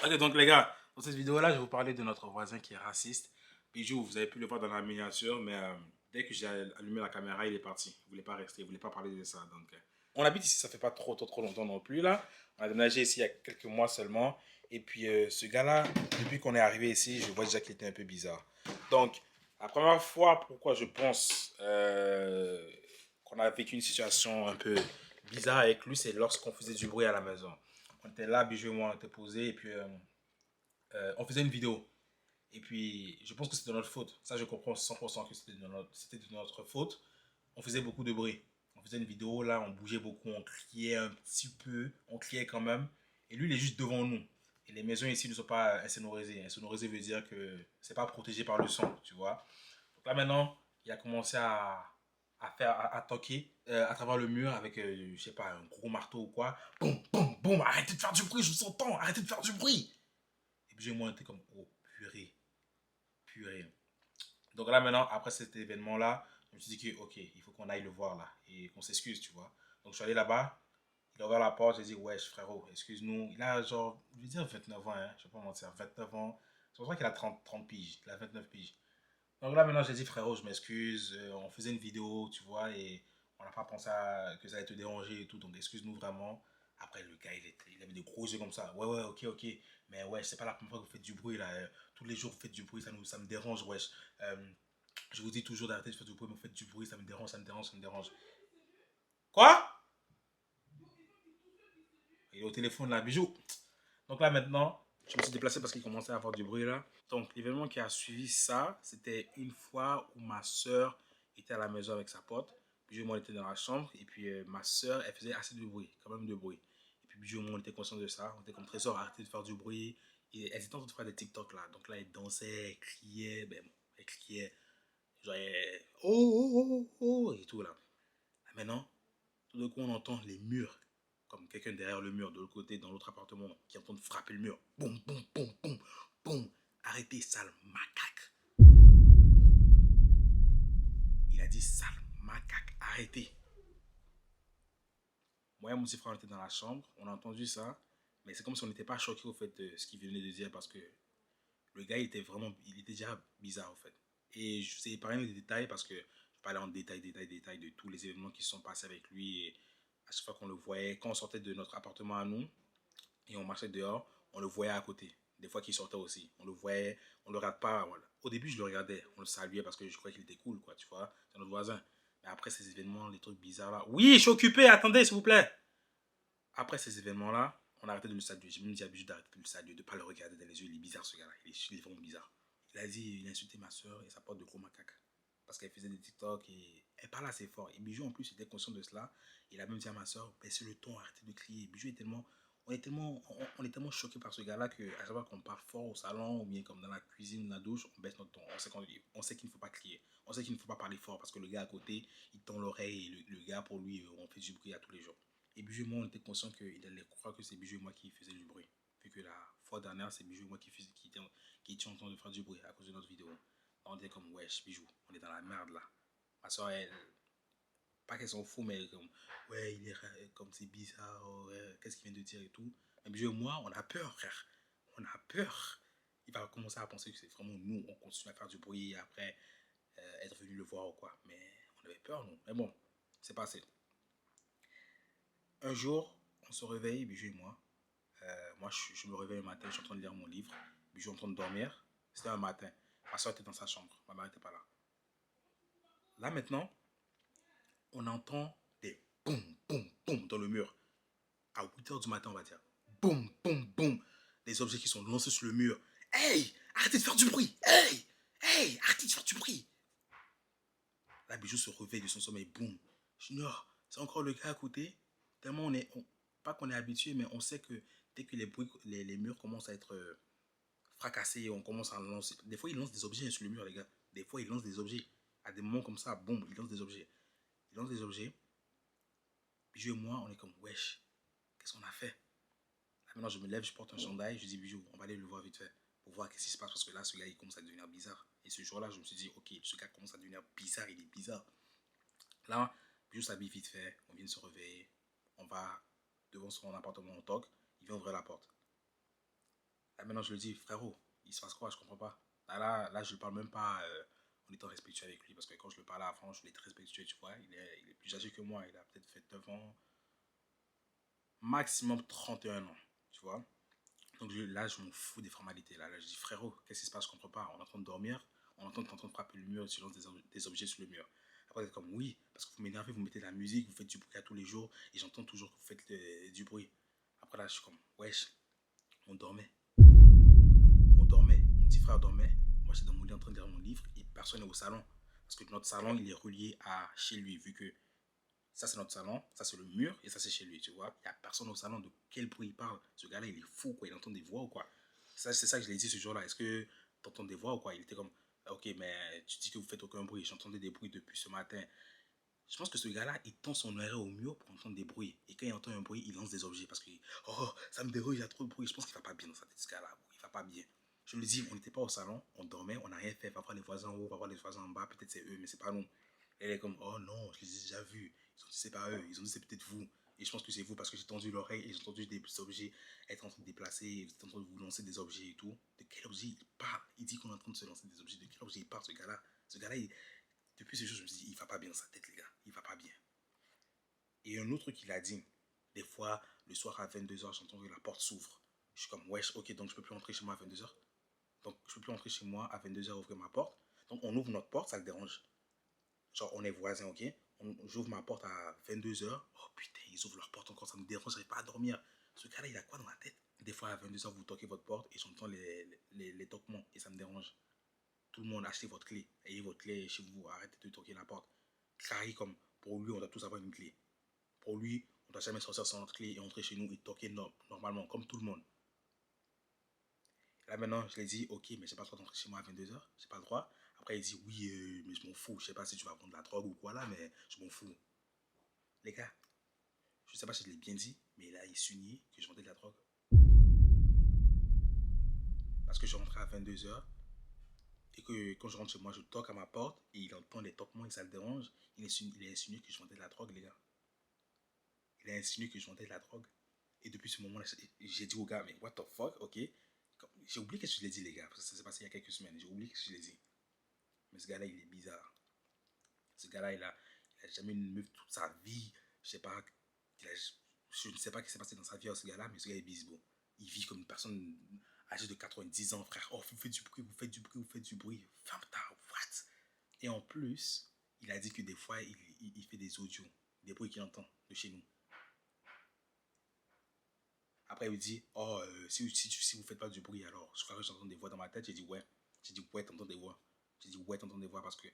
Ok, donc les gars, dans cette vidéo-là, je vais vous parler de notre voisin qui est raciste. Bijou, vous avez pu le voir dans la miniature, mais dès que j'ai allumé la caméra, il est parti. Il voulait pas rester, il voulait pas parler de ça. Donc, on habite ici, ça fait pas trop longtemps non plus là. On a déménagé ici il y a quelques mois seulement. Et puis ce gars-là, depuis qu'on est arrivé ici, je vois déjà qu'il était un peu bizarre. Donc, la première fois, pourquoi je pense qu'on a vécu une situation un peu bizarre avec lui, c'est lorsqu'on faisait du bruit à la maison. On était là, Bijou et moi, on était posés, et puis on faisait une vidéo. Et puis, je pense que c'était de notre faute. Ça, je comprends 100% que c'était de notre faute. On faisait beaucoup de bruit. On faisait une vidéo, là, on bougeait beaucoup, on criait un petit peu, on criait quand même. Et lui, il est juste devant nous. Et les maisons ici ne sont pas insonorisées. Insonorisé veut dire que c'est pas protégé par le son, tu vois. Donc là, maintenant, il a commencé à toquer à travers le mur avec, je sais pas, un gros marteau ou quoi. Boum, boum, boum, arrêtez de faire du bruit, je vous entends, arrêtez de faire du bruit. Et puis, moi, on était comme, oh, purée, purée. Donc là, maintenant, après cet événement-là, je me suis dit que, ok, il faut qu'on aille le voir là et qu'on s'excuse, tu vois. Donc je suis allé là-bas, il a ouvert la porte, j'ai dit, wesh, frérot, excuse-nous. Il a genre, je vais dire 29 ans, hein, je vais pas mentir, 29 ans. C'est pour ça qu'il a 30 piges, il a 29 piges. Donc là, maintenant, j'ai dit, frérot, je m'excuse, on faisait une vidéo, tu vois, et on n'a pas pensé que ça allait te déranger et tout, donc excuse-nous vraiment. Après, le gars, il avait des gros yeux comme ça. Ouais, ouais, ok, ok. Mais ouais, c'est pas la première fois que vous faites du bruit là. Tous les jours, vous faites du bruit, ça me dérange, wesh. Euh, je vous dis toujours d'arrêter de faire du bruit, mais vous faites du bruit, ça me dérange, ça me dérange, ça me dérange. Quoi? Il est au téléphone là, bijou. Donc là maintenant, je me suis déplacé parce qu'il commençait à avoir du bruit là. Donc l'événement qui a suivi ça, c'était une fois où ma soeur était à la maison avec sa pote. Bijou et moi on était dans la chambre et puis ma soeur elle faisait assez de bruit, quand même de bruit. Et puis Bijou et moi on était conscients de ça. On était comme Trésor, arrêtez de faire du bruit. Et elle était en train de faire des TikTok là. Donc là elle dansait, elle criait, ben bon, elle criait. Genre, oh, oh, oh, oh, et tout là. Maintenant, tout d'un coup, on entend les murs, comme quelqu'un derrière le mur, de l'autre côté, dans l'autre appartement, qui est en train de frapper le mur. Boum, boum, boum, boum, boum. Arrêtez, sale macaque. Il a dit, sale macaque, arrêtez. Moi et mon petit frère, on était dans la chambre, on a entendu ça, mais c'est comme si on n'était pas choqué au fait de ce qu'il venait de dire, parce que le gars, il était déjà bizarre, au fait. Et je vous ai épargné les détails, parce que je parlais en détail de tous les événements qui se sont passés avec lui, et à chaque fois qu'on le voyait, quand on sortait de notre appartement à nous, et on marchait dehors, on le voyait à côté. Des fois qu'il sortait aussi. On le voyait, on le regarde pas. Voilà. Au début, je le regardais, on le saluait parce que je croyais qu'il était cool, quoi, tu vois. C'est notre voisin. Mais après ces événements, les trucs bizarres là. Oui, je suis occupé, attendez, s'il vous plaît. Après ces événements-là, on a arrêté de le saluer. J'ai même dit à Bijou d'arrêter de le saluer, de ne pas le regarder dans les yeux. Il est bizarre ce gars-là. Il est vraiment bizarre. Il a dit, il a insulté ma soeur et sa porte de gros macaque. Parce qu'elle faisait des TikTok et elle parlait assez fort. Et Bijou, en plus, était conscient de cela. Il a même dit à ma soeur, baissez le ton, arrêtez de crier. Bijou est tellement. On est tellement choqué par ce gars-là qu'à chaque fois qu'on part fort au salon ou bien comme dans la cuisine ou la douche, on baisse notre ton. On sait qu'il ne faut pas crier. On sait qu'il ne faut pas parler fort parce que le gars à côté, il tend l'oreille et le gars, pour lui, on fait du bruit à tous les jours. Et Bijou et moi, on était conscients qu'il allait croire que c'est Bijou et moi qui faisaient du bruit. Vu que la fois dernière, c'est Bijou et moi qui étions en train de faire du bruit à cause de notre vidéo. On était comme, wesh, Bijou, on est dans la merde là. Ma soeur, elle, pas qu'elle s'en fout, mais elle est comme, ouais, il est comme c'est bizarre, ouais, qu'est-ce qu'il vient de dire et tout. Mais Bijou et moi, on a peur, frère. On a peur. Il va commencer à penser que c'est vraiment nous, on continue à faire du bruit et après être venu le voir ou quoi. Mais on avait peur, nous. Mais bon, c'est passé. Un jour, on se réveille, Bijou et moi. Moi, je me réveille le matin, je suis en train de lire mon livre. Bijou est en train de dormir. C'était un matin. Ma soeur était dans sa chambre. Ma mère n'était pas là. Là, maintenant, on entend des boum, boum, boum dans le mur. À 8 heures du matin, on va dire. Boum, boum, boum. Des objets qui sont lancés sur le mur. Hey, arrêtez de faire du bruit. Hey, hey, arrêtez de faire du bruit. Là, Bijou se réveille de son sommeil. Boum. Je dis, non, c'est encore le gars à côté. Tellement pas qu'on est habitué, mais on sait que dès que les murs commencent à être fracassés, on commence à lancer. Des fois, ils lancent des objets sur le mur, les gars. Des fois, ils lancent des objets. À des moments comme ça, boum, ils lancent des objets. Ils lancent des objets. Bijou et moi, on est comme, wesh, qu'est-ce qu'on a fait? Là, maintenant, je me lève, je porte un chandail, je dis, Bijou, on va aller le voir vite fait pour voir qu'est-ce qui se passe parce que là, ce gars, il commence à devenir bizarre. Et ce jour-là, je me suis dit, ok, ce gars commence à devenir bizarre, il est bizarre. Là, Bijou s'habille vite fait, on vient de se réveiller, on va devant son appartement, on toque, il vient ouvrir la porte. maintenant, je le dis, frérot, il se passe quoi? Je comprends pas. Là je ne parle même pas en étant respectueux avec lui. Parce que quand je le parlais avant, je voulais être respectueux, tu vois. Il est plus âgé que moi. Il a peut-être fait 9 ans. Maximum 31 ans, tu vois. Donc là, je m'en fous des formalités. Là, je dis, frérot, qu'est-ce qui se passe? Je comprends pas. On est en train de dormir. On entend que tu es en train de frapper le mur et tu lances des objets sur le mur. Après, c'est comme, oui, parce que vous m'énervez, vous mettez de la musique, vous faites du bruit à tous les jours et j'entends toujours que vous faites du bruit. Après, là, je suis comme, wesh, on dormait. On dormait. Mon petit frère dormait. Moi, j'étais dans mon lit en train de lire mon livre et personne n'est au salon. Parce que notre salon, il est relié à chez lui, vu que ça, c'est notre salon, ça, c'est le mur et ça, c'est chez lui, tu vois. Il n'y a personne au salon. De quel bruit il parle? Ce gars-là, il est fou, quoi. Il entend des voix ou quoi? Ça, c'est ça que je l'ai dit ce jour-là. Est-ce que tu entends des voix ou quoi? Il était comme, ok, mais tu dis que vous faites aucun bruit. J'entendais des bruits depuis ce matin. Je pense que ce gars-là, il tend son oreille au mur pour entendre des bruits. Et quand il entend un bruit, il lance des objets parce que, oh, ça me dérange, il y a trop de bruit. Je pense qu'il va pas bien dans sa tête, ce gars-là. Il va pas bien. Je me dis, on n'était pas au salon, on dormait, on n'a rien fait. Va voir les voisins en haut, va voir les voisins en bas. Peut-être c'est eux, mais c'est pas nous. Et elle est comme, oh non, je les ai déjà vus. Ils ont dit, c'est pas eux. Ils ont dit, c'est peut-être vous. Et je pense que c'est vous parce que j'ai tendu l'oreille et j'ai entendu des objets être en train de déplacer. Vous êtes en train de vous lancer des objets et tout. De quel objet il parle? Il dit qu'on est en train de se lancer des objets. De quel objet il parle, ce gars-là? Ce gars-là, depuis ce jour, je me suis dit, il va pas bien dans sa tête, les gars. Il va pas bien. Et un autre truc qu'il a dit, des fois, le soir à 22h, j'entends que la porte s'ouvre. Je suis comme, wesh, ok, donc je peux plus rentrer chez moi à 22h. Donc je peux plus rentrer chez moi à 22h, ouvrir ma porte. Donc on ouvre notre porte, ça le dérange. Genre, on est voisins, ok? J'ouvre ma porte à 22h. Oh putain, ils ouvrent leur porte encore, ça me dérange, j'arrive pas à dormir. Ce gars-là, il a quoi dans la tête? Des fois, à 22h, vous toquez votre porte et j'entends les toquements et ça me dérange. Tout le monde, achetez votre clé. Ayez votre clé chez vous, arrêtez de toquer la porte. Carré comme, pour lui, on doit tous avoir une clé. Pour lui, on ne doit jamais sortir sans notre clé et entrer chez nous et toquer normalement, comme tout le monde. Là maintenant, je lui ai dit, ok, mais j'ai pas le droit d'entrer chez moi à 22h, j'ai pas le droit. Après, il dit, oui, mais je m'en fous, je sais pas si tu vas vendre de la drogue ou quoi là, mais je m'en fous. Les gars, je sais pas si je l'ai bien dit, mais là, il s'unit que je vendais de la drogue. Parce que je rentrais à 22h et que quand je rentre chez moi, je toque à ma porte et il entend les toquements et ça le dérange. Il a insinué que je vendais de la drogue, les gars. Il a insinué que je vendais de la drogue. Et depuis ce moment-là, j'ai dit au gars, mais what the fuck, ok. J'ai oublié que je l'ai dit, les gars, parce que ça s'est passé il y a quelques semaines. J'ai oublié que je l'ai dit. Mais ce gars-là, il est bizarre. Ce gars-là, il a jamais une meuf toute sa vie. Je sais pas, je ne sais pas ce qui s'est passé dans sa vie à ce gars-là, mais ce gars est bizarre. Il vit comme une personne âgée de 90 ans, frère. Oh, vous faites du bruit, vous faites du bruit, vous faites du bruit. Ferme ta, what? Et en plus, il a dit que des fois, il fait des audios, des bruits qu'il entend de chez nous. Après, il me dit, oh, si vous faites pas du bruit, alors je crois que j'entends des voix dans ma tête. J'ai dit, ouais. J'ai dit, ouais, t'entends des voix. J'ai dit, ouais, t'entends des voix parce que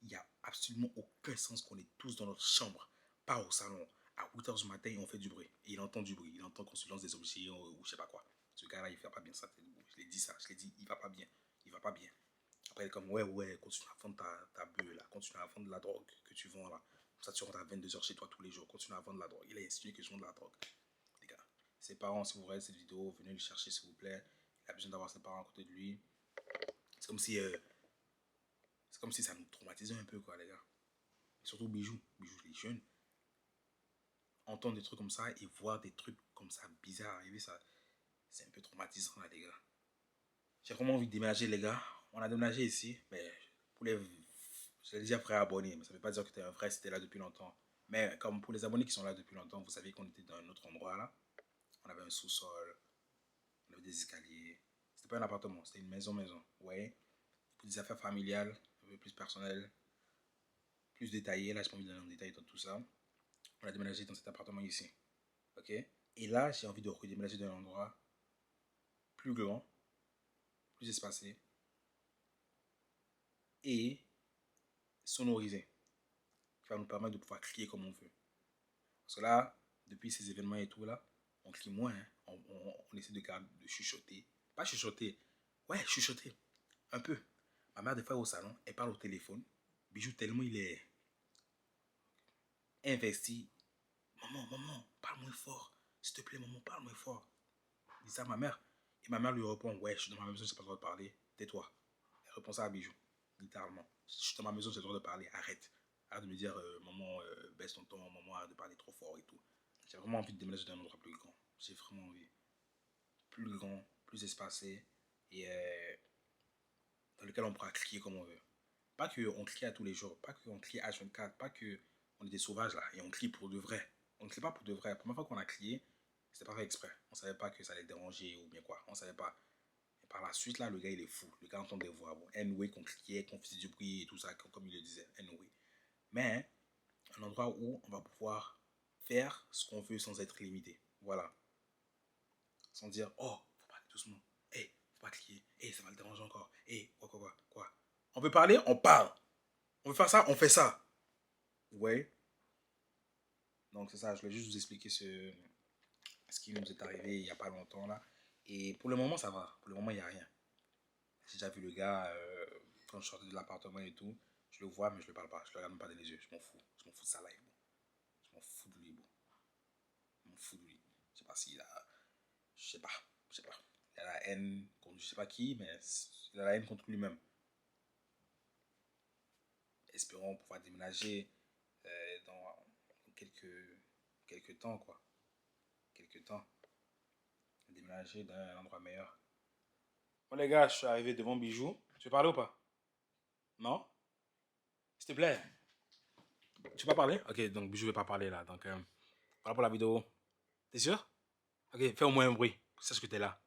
il n'y a absolument aucun sens qu'on est tous dans notre chambre, pas au salon, à 8h du matin et on fait du bruit. Et il entend du bruit, il entend qu'on se lance des objets ou je sais pas quoi. Ce gars-là, il fait pas bien ça. Je l'ai dit ça, je l'ai dit, il va pas bien. Il va pas bien. Après, il est comme, ouais, continue à vendre ta bœuf là, continue à vendre la drogue que tu vends là. Comme ça, tu rentres à 22h chez toi tous les jours, continue à vendre la drogue. Il a insinué que je vends de la drogue. Les gars, ses parents, si vous regardez cette vidéo, venez le chercher s'il vous plaît. Il a besoin d'avoir ses parents à côté de lui. C'est comme si. C'est comme si ça nous traumatisait un peu, quoi, les gars. Et surtout Bijou, les jeunes, entendre des trucs comme ça et voir des trucs comme ça bizarres arriver, ça, c'est un peu traumatisant, là, les gars. J'ai vraiment envie de déménager, les gars. On a déménagé ici, mais pour les. Je l'ai déjà frère abonné, mais ça ne veut pas dire que tu es un vrai si tu es là depuis longtemps. Mais comme pour les abonnés qui sont là depuis longtemps, vous savez qu'on était dans un autre endroit, là. On avait un sous-sol, on avait des escaliers. C'était pas un appartement, c'était une maison. Ouais. Pour des affaires familiales, un peu plus personnelles, plus détaillées. Là, je n'ai pas envie d'aller en détail dans tout ça. On a déménagé dans cet appartement ici. Ok? Et là, j'ai envie de redéménager dans un endroit plus grand, plus espacé et sonorisé, qui va nous permettre de pouvoir crier comme on veut. Parce que là, depuis ces événements et tout, là, on crie moins. Hein. On essaie de chuchoter. Pas chuchoter. Ouais, chuchoter. Un peu. Ma mère, des fois, est au salon, elle parle au téléphone. Bijou, tellement il est investi. Maman, parle moins fort. S'il te plaît, maman, parle moins fort. Il dit ça à ma mère. Et ma mère lui répond, ouais, je suis dans ma maison, j'ai pas le droit de parler. Tais-toi. Elle répond ça à Bijou. Littéralement. Je suis dans ma maison, j'ai le droit de parler. Arrête. Arrête de me dire, maman, baisse ton ton, maman, arrête de parler trop fort et tout. J'ai vraiment envie de déménager dans un endroit plus grand. J'ai vraiment envie. Plus grand, plus espacé et dans lequel on pourra cliquer comme on veut. Pas qu'on clique à tous les jours, pas qu'on clique H24, pas qu'on est des sauvages là et on clique pour de vrai. On ne clique pas pour de vrai. La première fois qu'on a cliqué, c'était pas fait exprès. On savait pas que ça allait déranger ou bien quoi. On savait pas. Et par la suite, là, le gars, il est fou. Le gars entend des voix. Bon, anyway, qu'on cliquait, qu'on faisait du bruit et tout ça, comme il le disait. Anyway. Mais, un endroit où on va pouvoir faire ce qu'on veut sans être limité. Voilà. Sans dire, oh, faut parler doucement. Hey, faut pas cliquer. Hey, ça va le déranger encore. Hey, quoi. On peut parler, on parle. On veut faire ça, on fait ça. Ouais. Donc, c'est ça. Je voulais juste vous expliquer ce qui nous est arrivé il n'y a pas longtemps là. Et pour le moment, ça va. Pour le moment, il n'y a rien. J'ai déjà vu le gars quand je sortais de l'appartement et tout. Je le vois, mais je ne le parle pas. Je ne le regarde même pas dans les yeux. Je m'en fous. Je m'en fous de sa life. Bon. Je m'en fous de lui. Bon. Je m'en fous de lui. Je sais pas s'il a. Je sais pas. Je sais pas. Il a la haine contre je sais pas qui, mais il a la haine contre lui-même. Espérons pouvoir déménager dans quelques temps, quoi. Quelques temps. Déménager dans un endroit meilleur. Bon, les gars, je suis arrivé devant Bijou. Tu veux parler ou pas? Non? S'il te plaît. Tu veux pas parler? Ok, donc Bijou ne veut pas parler là. Donc, voilà pour la vidéo. T'es sûr? Ok, fais au moins un bruit. Sache que t'es là.